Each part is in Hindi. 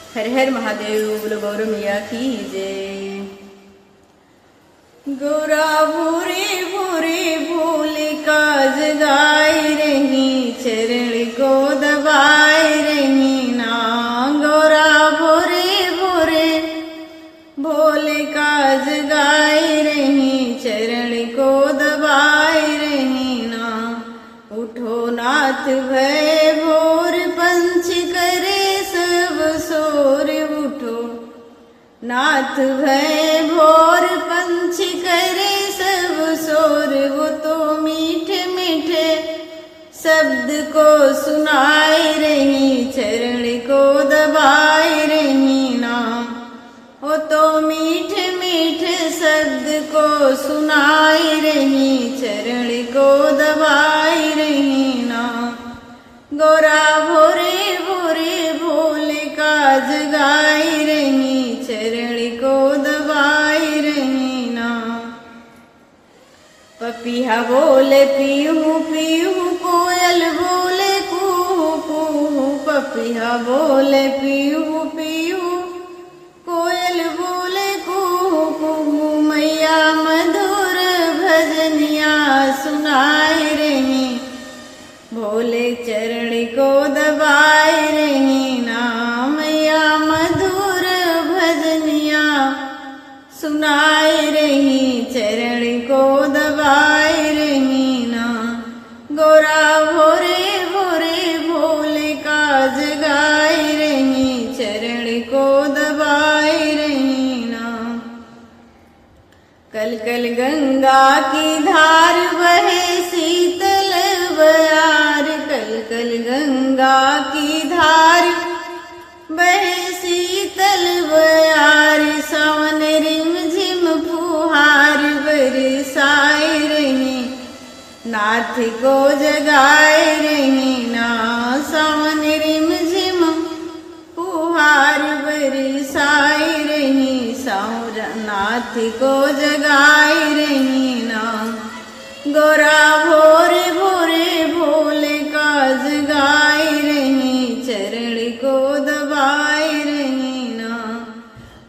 हर हर महादेव, बोलो गौर मैया की जय। गौरा भूरे भूरे भूल काज गाय रही, चरण को दबाए रही ना। गौरा भूरे भूरे भोल काज गाय रही, चरण को दबाए रही ना। उठो नाथ भय भोर, पंछी करे सब सोर। उठो नाथ भय भोर, पंछी करे सब सोर। वो तो मीठे मीठे शब्द को सुनाए रही, चरण को दबाए रही ना। वो तो मीठे मीठे शब्द को सुनाए रही, चरण को दबाए रही ना। गौरा भोरे भोरे भोले काज गाय रही, चरण को दबाए रही ना। पपीहा बोले पीहू पीहू, कोयल बोले कूहू कूहू। पपीहा बोले पीहू पीहू, कोयल बोले कूहू कूहू। मैया मधुर भजनिया सुनाए रही, भोले चरण को दबाए रही ना। मैया मधुर भजनिया सुनाए रही, चरण को दबाए रही ना। गौरा भोरे भोरे भोले काज गाय रही, चरण को दबाए रही ना। कल कल गंगा की धार बहे शीतल बयार। कल कल गंगा की धार बहे शीतल बयार। सावन रिम झिम फुहार बरसाए रही, नाथ को जगाए रही ना। सावन रिम झिम फुहार बरसाए रही, नाथ को जगाए रही ना। गौरा भोरे भोरे भोले काज गाय रही, चरण को दबाए रही ना।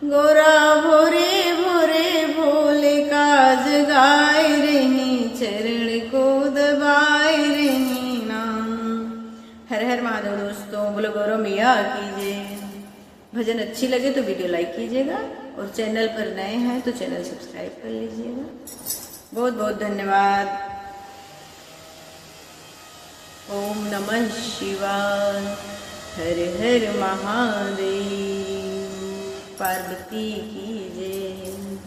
गौरा भोरे भोरे भोले काज गाय रही, चरण को दबाए रही ना। हर हर महादेव दोस्तों, बोलो गौर मैया की जय। भजन अच्छी लगे तो वीडियो लाइक कीजिएगा, और चैनल पर नए हैं तो चैनल सब्सक्राइब कर लीजिएगा। बहुत बहुत धन्यवाद। ओम नमः शिवाय। हर हर महादेव। पार्वती की जय।